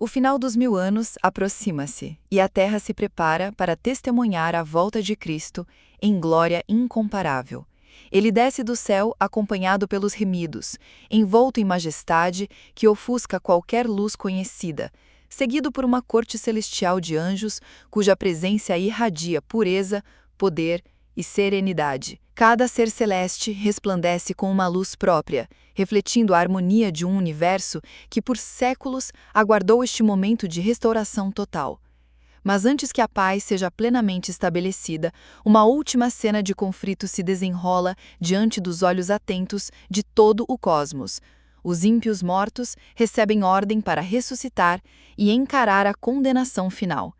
O final dos 1000 anos aproxima-se, e a terra se prepara para testemunhar a volta de Cristo em glória incomparável. Ele desce do céu acompanhado pelos remidos, envolto em majestade que ofusca qualquer luz conhecida, seguido por uma corte celestial de anjos cuja presença irradia pureza, poder e serenidade. Cada ser celeste resplandece com uma luz própria, refletindo a harmonia de um universo que por séculos aguardou este momento de restauração total. Mas antes que a paz seja plenamente estabelecida, uma última cena de conflito se desenrola diante dos olhos atentos de todo o cosmos. Os ímpios mortos recebem ordem para ressuscitar e encarar a condenação final.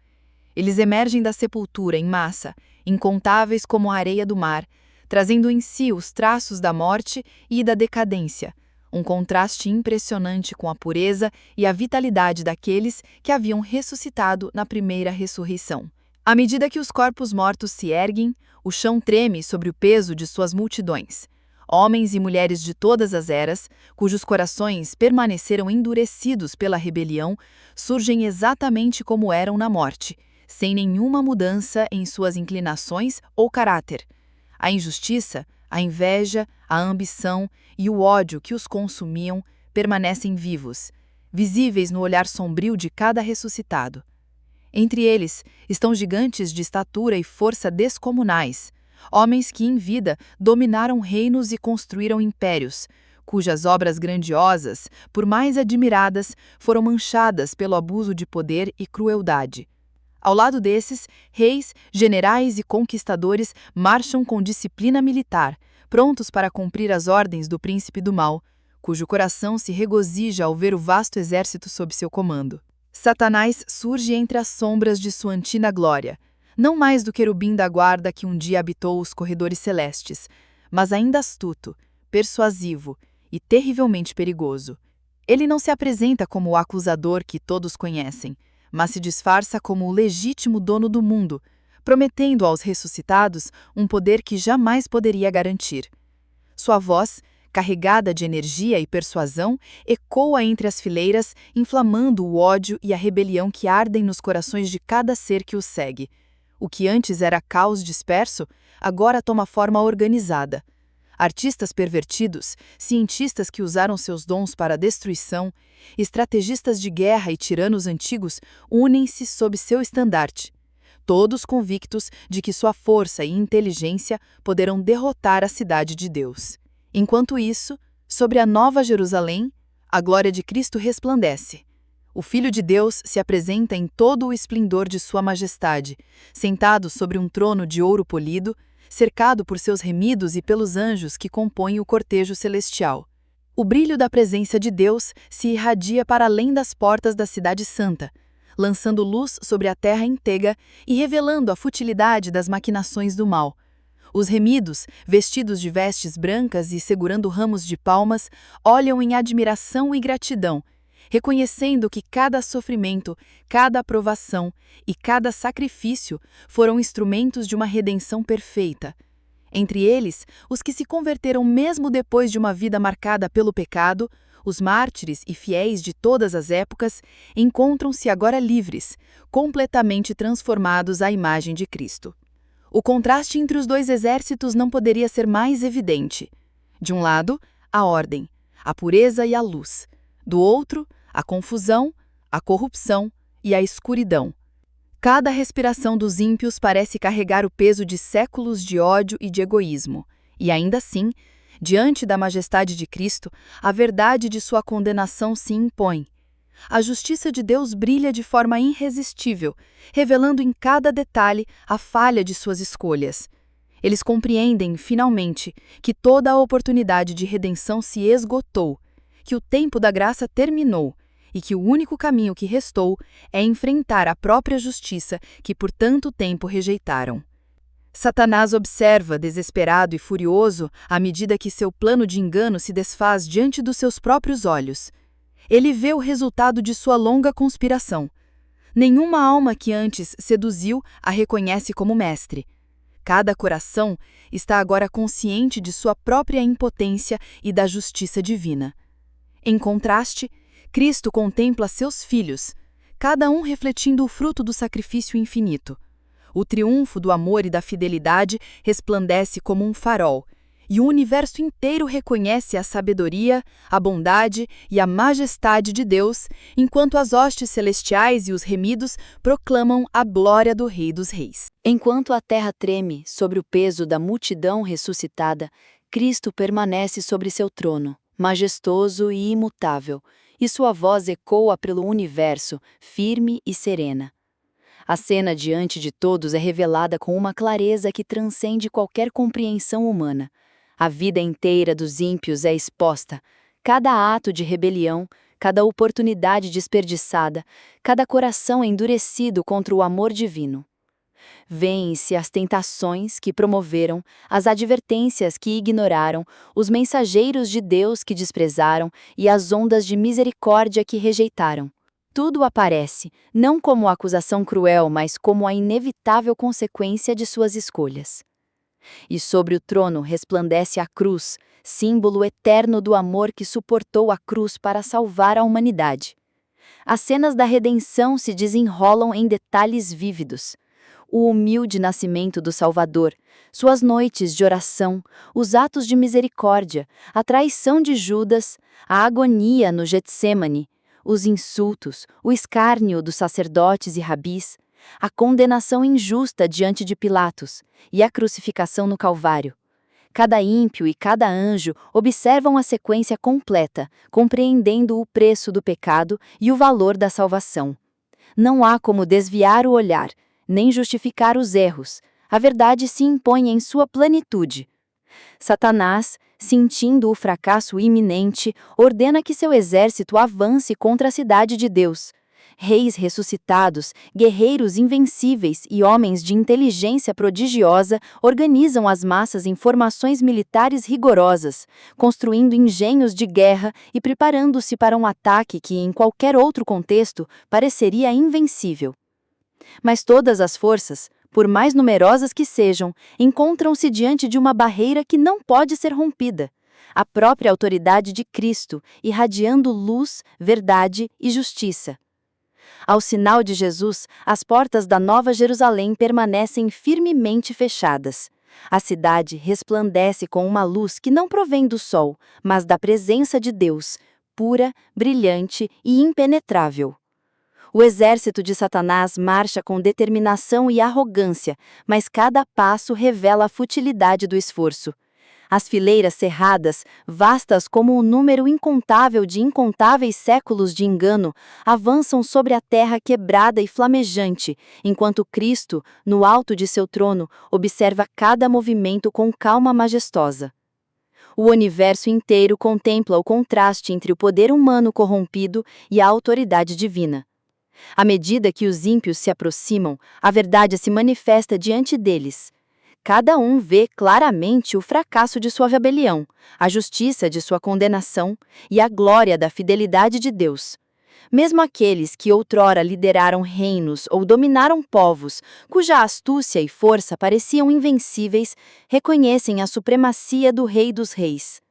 Eles emergem da sepultura em massa, incontáveis como a areia do mar, trazendo em si os traços da morte e da decadência, um contraste impressionante com a pureza e a vitalidade daqueles que haviam ressuscitado na primeira ressurreição. À medida que os corpos mortos se erguem, o chão treme sobre o peso de suas multidões. Homens e mulheres de todas as eras, cujos corações permaneceram endurecidos pela rebelião, surgem exatamente como eram na morte, sem nenhuma mudança em suas inclinações ou caráter. A injustiça, a inveja, a ambição e o ódio que os consumiam permanecem vivos, visíveis no olhar sombrio de cada ressuscitado. Entre eles estão gigantes de estatura e força descomunais, homens que em vida dominaram reinos e construíram impérios, cujas obras grandiosas, por mais admiradas, foram manchadas pelo abuso de poder e crueldade. Ao lado desses, reis, generais e conquistadores marcham com disciplina militar, prontos para cumprir as ordens do príncipe do mal, cujo coração se regozija ao ver o vasto exército sob seu comando. Satanás surge entre as sombras de sua antiga glória, não mais do querubim da guarda que um dia habitou os corredores celestes, mas ainda astuto, persuasivo e terrivelmente perigoso. Ele não se apresenta como o acusador que todos conhecem, mas se disfarça como o legítimo dono do mundo, prometendo aos ressuscitados um poder que jamais poderia garantir. Sua voz, carregada de energia e persuasão, ecoa entre as fileiras, inflamando o ódio e a rebelião que ardem nos corações de cada ser que o segue. O que antes era caos disperso, agora toma forma organizada. Artistas pervertidos, cientistas que usaram seus dons para a destruição, estrategistas de guerra e tiranos antigos unem-se sob seu estandarte, todos convictos de que sua força e inteligência poderão derrotar a cidade de Deus. Enquanto isso, sobre a Nova Jerusalém, a glória de Cristo resplandece. O Filho de Deus se apresenta em todo o esplendor de sua majestade, sentado sobre um trono de ouro polido, cercado por seus remidos e pelos anjos que compõem o cortejo celestial. O brilho da presença de Deus se irradia para além das portas da Cidade Santa, lançando luz sobre a terra inteira e revelando a futilidade das maquinações do mal. Os remidos, vestidos de vestes brancas e segurando ramos de palmas, olham em admiração e gratidão, reconhecendo que cada sofrimento, cada provação e cada sacrifício foram instrumentos de uma redenção perfeita. Entre eles, os que se converteram mesmo depois de uma vida marcada pelo pecado, os mártires e fiéis de todas as épocas, encontram-se agora livres, completamente transformados à imagem de Cristo. O contraste entre os dois exércitos não poderia ser mais evidente. De um lado, a ordem, a pureza e a luz. Do outro, a confusão, a corrupção e a escuridão. Cada respiração dos ímpios parece carregar o peso de séculos de ódio e de egoísmo, e ainda assim, diante da majestade de Cristo, a verdade de sua condenação se impõe. A justiça de Deus brilha de forma irresistível, revelando em cada detalhe a falha de suas escolhas. Eles compreendem, finalmente, que toda a oportunidade de redenção se esgotou, que o tempo da graça terminou e que o único caminho que restou é enfrentar a própria justiça que por tanto tempo rejeitaram. Satanás observa, desesperado e furioso, à medida que seu plano de engano se desfaz diante dos seus próprios olhos. Ele vê o resultado de sua longa conspiração. Nenhuma alma que antes seduziu a reconhece como mestre. Cada coração está agora consciente de sua própria impotência e da justiça divina. Em contraste, Cristo contempla seus filhos, cada um refletindo o fruto do sacrifício infinito. O triunfo do amor e da fidelidade resplandece como um farol, e o universo inteiro reconhece a sabedoria, a bondade e a majestade de Deus, enquanto as hostes celestiais e os remidos proclamam a glória do Rei dos Reis. Enquanto a terra treme sobre o peso da multidão ressuscitada, Cristo permanece sobre seu trono, majestoso e imutável, e sua voz ecoa pelo universo, firme e serena. A cena diante de todos é revelada com uma clareza que transcende qualquer compreensão humana. A vida inteira dos ímpios é exposta, cada ato de rebelião, cada oportunidade desperdiçada, cada coração endurecido contra o amor divino. Vêem-se as tentações que promoveram, as advertências que ignoraram, os mensageiros de Deus que desprezaram e as ondas de misericórdia que rejeitaram. Tudo aparece, não como acusação cruel, mas como a inevitável consequência de suas escolhas. E sobre o trono resplandece a cruz, símbolo eterno do amor que suportou a cruz para salvar a humanidade. As cenas da redenção se desenrolam em detalhes vívidos. O humilde nascimento do Salvador, suas noites de oração, os atos de misericórdia, a traição de Judas, a agonia no Getsêmani, os insultos, o escárnio dos sacerdotes e rabis, a condenação injusta diante de Pilatos e a crucificação no Calvário. Cada ímpio e cada anjo observam a sequência completa, compreendendo o preço do pecado e o valor da salvação. Não há como desviar o olhar, nem justificar os erros. A verdade se impõe em sua plenitude. Satanás, sentindo o fracasso iminente, ordena que seu exército avance contra a cidade de Deus. Reis ressuscitados, guerreiros invencíveis e homens de inteligência prodigiosa organizam as massas em formações militares rigorosas, construindo engenhos de guerra e preparando-se para um ataque que, em qualquer outro contexto, pareceria invencível. Mas todas as forças, por mais numerosas que sejam, encontram-se diante de uma barreira que não pode ser rompida: a própria autoridade de Cristo, irradiando luz, verdade e justiça. Ao sinal de Jesus, as portas da Nova Jerusalém permanecem firmemente fechadas. A cidade resplandece com uma luz que não provém do sol, mas da presença de Deus, pura, brilhante e impenetrável. O exército de Satanás marcha com determinação e arrogância, mas cada passo revela a futilidade do esforço. As fileiras cerradas, vastas como um número incontável de incontáveis séculos de engano, avançam sobre a terra quebrada e flamejante, enquanto Cristo, no alto de seu trono, observa cada movimento com calma majestosa. O universo inteiro contempla o contraste entre o poder humano corrompido e a autoridade divina. À medida que os ímpios se aproximam, a verdade se manifesta diante deles. Cada um vê claramente o fracasso de sua rebelião, a justiça de sua condenação e a glória da fidelidade de Deus. Mesmo aqueles que outrora lideraram reinos ou dominaram povos, cuja astúcia e força pareciam invencíveis, reconhecem a supremacia do Rei dos Reis.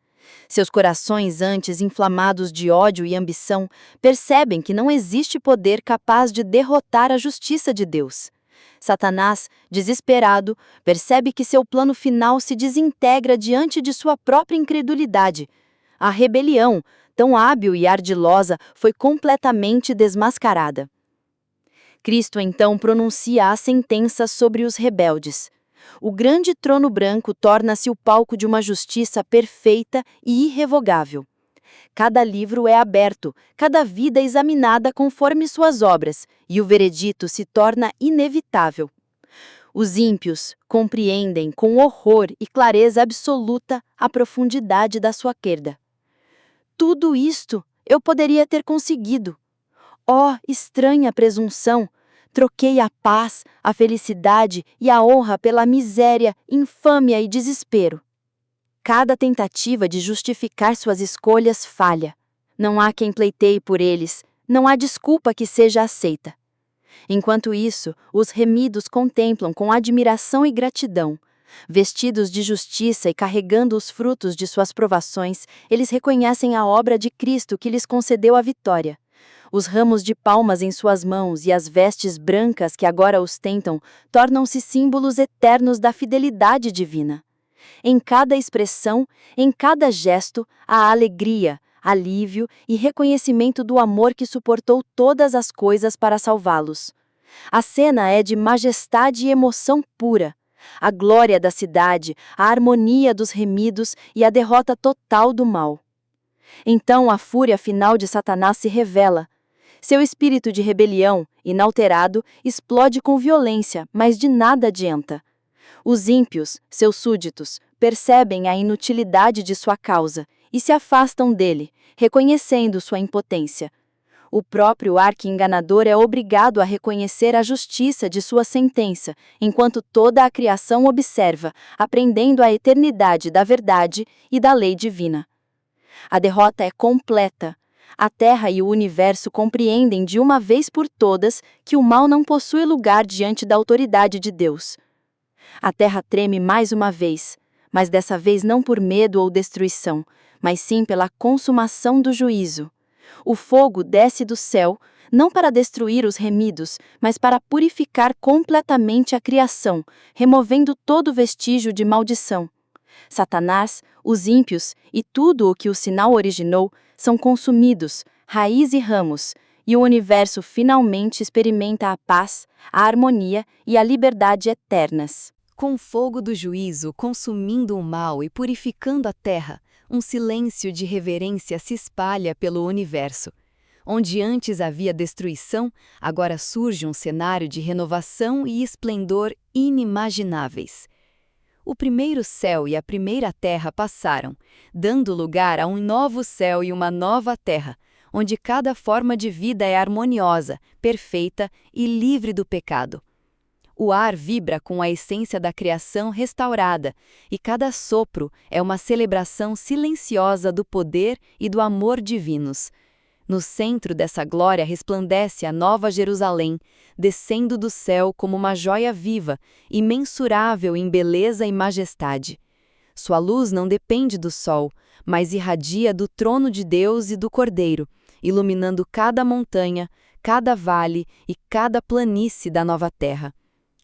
Seus corações, antes inflamados de ódio e ambição, percebem que não existe poder capaz de derrotar a justiça de Deus. Satanás, desesperado, percebe que seu plano final se desintegra diante de sua própria incredulidade. A rebelião, tão hábil e ardilosa, foi completamente desmascarada. Cristo então pronuncia a sentença sobre os rebeldes. O grande trono branco torna-se o palco de uma justiça perfeita e irrevogável. Cada livro é aberto, cada vida examinada conforme suas obras, e o veredito se torna inevitável. Os ímpios compreendem com horror e clareza absoluta a profundidade da sua queda. Tudo isto eu poderia ter conseguido. Ó, estranha presunção! Troquei a paz, a felicidade e a honra pela miséria, infâmia e desespero. Cada tentativa de justificar suas escolhas falha. Não há quem pleiteie por eles, não há desculpa que seja aceita. Enquanto isso, os remidos contemplam com admiração e gratidão. Vestidos de justiça e carregando os frutos de suas provações, eles reconhecem a obra de Cristo que lhes concedeu a vitória. Os ramos de palmas em suas mãos e as vestes brancas que agora ostentam tornam-se símbolos eternos da fidelidade divina. Em cada expressão, em cada gesto, há alegria, alívio e reconhecimento do amor que suportou todas as coisas para salvá-los. A cena é de majestade e emoção pura. A glória da cidade, a harmonia dos remidos e a derrota total do mal. Então a fúria final de Satanás se revela. Seu espírito de rebelião, inalterado, explode com violência, mas de nada adianta. Os ímpios, seus súditos, percebem a inutilidade de sua causa e se afastam dele, reconhecendo sua impotência. O próprio arqui-enganador é obrigado a reconhecer a justiça de sua sentença, enquanto toda a criação observa, aprendendo a eternidade da verdade e da lei divina. A derrota é completa. A Terra e o universo compreendem de uma vez por todas que o mal não possui lugar diante da autoridade de Deus. A Terra treme mais uma vez, mas dessa vez não por medo ou destruição, mas sim pela consumação do juízo. O fogo desce do céu, não para destruir os remidos, mas para purificar completamente a criação, removendo todo vestígio de maldição. Satanás, os ímpios e tudo o que o sinal originou são consumidos, raiz e ramos, e o universo finalmente experimenta a paz, a harmonia e a liberdade eternas. Com o fogo do juízo consumindo o mal e purificando a terra, um silêncio de reverência se espalha pelo universo. Onde antes havia destruição, agora surge um cenário de renovação e esplendor inimagináveis. O primeiro céu e a primeira terra passaram, dando lugar a um novo céu e uma nova terra, onde cada forma de vida é harmoniosa, perfeita e livre do pecado. O ar vibra com a essência da criação restaurada, e cada sopro é uma celebração silenciosa do poder e do amor divinos. No centro dessa glória resplandece a Nova Jerusalém, descendo do céu como uma joia viva, imensurável em beleza e majestade. Sua luz não depende do sol, mas irradia do trono de Deus e do Cordeiro, iluminando cada montanha, cada vale e cada planície da nova terra.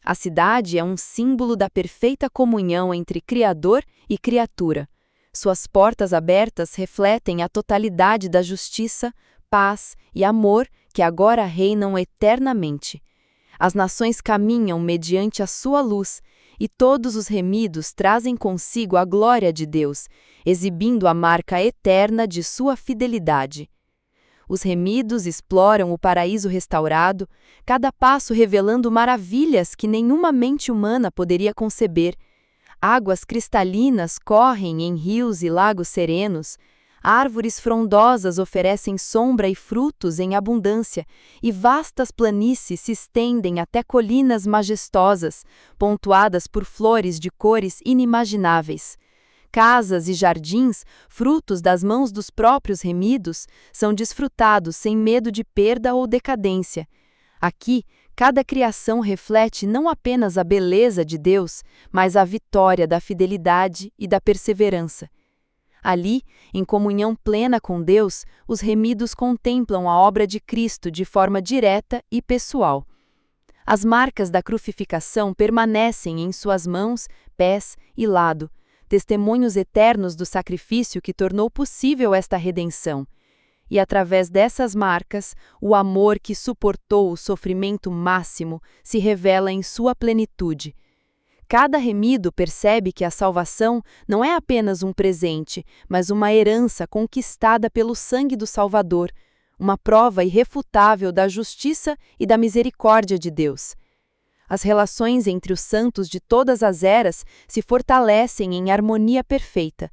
A cidade é um símbolo da perfeita comunhão entre Criador e criatura. Suas portas abertas refletem a totalidade da justiça, paz e amor que agora reinam eternamente. As nações caminham mediante a sua luz, e todos os remidos trazem consigo a glória de Deus, exibindo a marca eterna de sua fidelidade. Os remidos exploram o paraíso restaurado, cada passo revelando maravilhas que nenhuma mente humana poderia conceber. Águas cristalinas correm em rios e lagos serenos, árvores frondosas oferecem sombra e frutos em abundância, e vastas planícies se estendem até colinas majestosas, pontuadas por flores de cores inimagináveis. Casas e jardins, frutos das mãos dos próprios remidos, são desfrutados sem medo de perda ou decadência. Aqui, cada criação reflete não apenas a beleza de Deus, mas a vitória da fidelidade e da perseverança. Ali, em comunhão plena com Deus, os remidos contemplam a obra de Cristo de forma direta e pessoal. As marcas da crucificação permanecem em suas mãos, pés e lado, testemunhos eternos do sacrifício que tornou possível esta redenção. E através dessas marcas, o amor que suportou o sofrimento máximo se revela em sua plenitude. Cada remido percebe que a salvação não é apenas um presente, mas uma herança conquistada pelo sangue do Salvador, uma prova irrefutável da justiça e da misericórdia de Deus. As relações entre os santos de todas as eras se fortalecem em harmonia perfeita.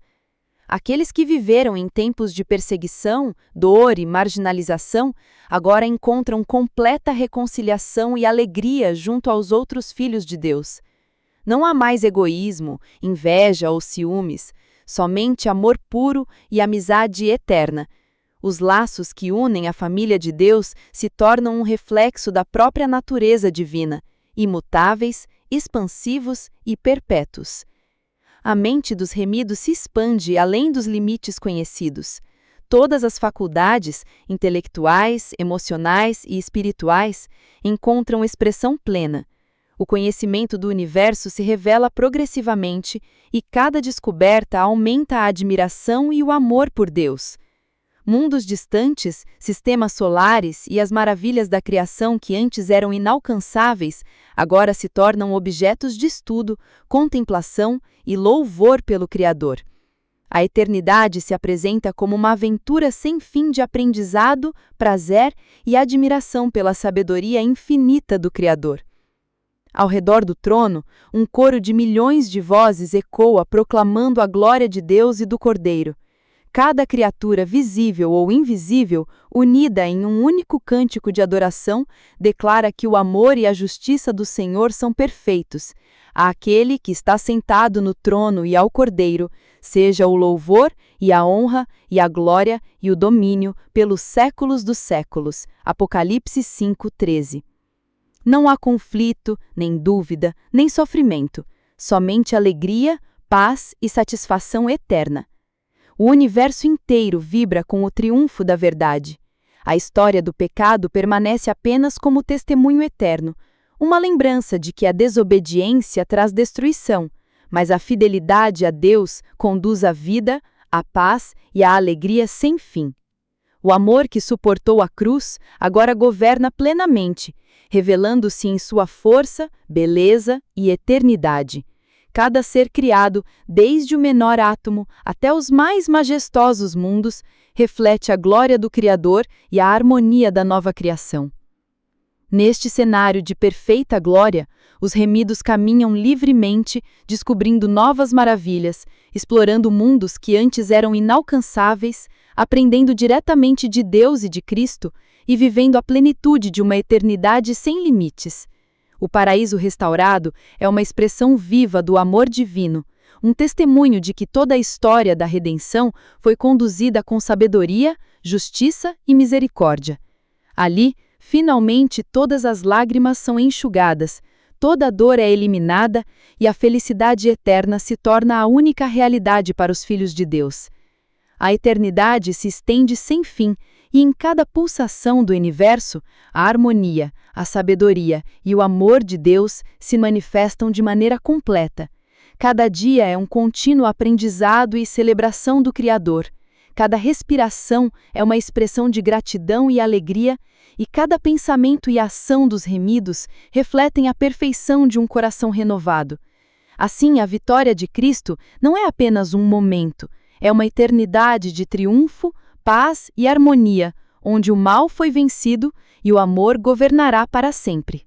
Aqueles que viveram em tempos de perseguição, dor e marginalização, agora encontram completa reconciliação e alegria junto aos outros filhos de Deus. Não há mais egoísmo, inveja ou ciúmes, somente amor puro e amizade eterna. Os laços que unem a família de Deus se tornam um reflexo da própria natureza divina, imutáveis, expansivos e perpétuos. A mente dos remidos se expande além dos limites conhecidos. todas as faculdades, intelectuais, emocionais e espirituais, encontram expressão plena. O conhecimento do universo se revela progressivamente e cada descoberta aumenta a admiração e o amor por Deus. Mundos distantes, sistemas solares e as maravilhas da criação que antes eram inalcançáveis, agora se tornam objetos de estudo, contemplação e louvor pelo Criador. A eternidade se apresenta como uma aventura sem fim de aprendizado, prazer e admiração pela sabedoria infinita do Criador. Ao redor do trono, um coro de milhões de vozes ecoa proclamando a glória de Deus e do Cordeiro. Cada criatura visível ou invisível, unida em um único cântico de adoração, declara que o amor e a justiça do Senhor são perfeitos. Àquele que está sentado no trono e ao Cordeiro, seja o louvor e a honra e a glória e o domínio pelos séculos dos séculos. Apocalipse 5:13. Não há conflito, nem dúvida, nem sofrimento, somente alegria, paz e satisfação eterna. O universo inteiro vibra com o triunfo da verdade. A história do pecado permanece apenas como testemunho eterno, uma lembrança de que a desobediência traz destruição, mas a fidelidade a Deus conduz à vida, à paz e à alegria sem fim. O amor que suportou a cruz agora governa plenamente, revelando-se em sua força, beleza e eternidade. Cada ser criado, desde o menor átomo até os mais majestosos mundos, reflete a glória do Criador e a harmonia da nova criação. Neste cenário de perfeita glória, os remidos caminham livremente, descobrindo novas maravilhas, explorando mundos que antes eram inalcançáveis, aprendendo diretamente de Deus e de Cristo e vivendo a plenitude de uma eternidade sem limites. O paraíso restaurado é uma expressão viva do amor divino, um testemunho de que toda a história da redenção foi conduzida com sabedoria, justiça e misericórdia. Ali, finalmente, todas as lágrimas são enxugadas, toda a dor é eliminada e a felicidade eterna se torna a única realidade para os filhos de Deus. A eternidade se estende sem fim, e em cada pulsação do universo, a harmonia, a sabedoria e o amor de Deus se manifestam de maneira completa. Cada dia é um contínuo aprendizado e celebração do Criador. Cada respiração é uma expressão de gratidão e alegria, e cada pensamento e ação dos remidos refletem a perfeição de um coração renovado. Assim, a vitória de Cristo não é apenas um momento, é uma eternidade de triunfo, paz e harmonia, onde o mal foi vencido e o amor governará para sempre.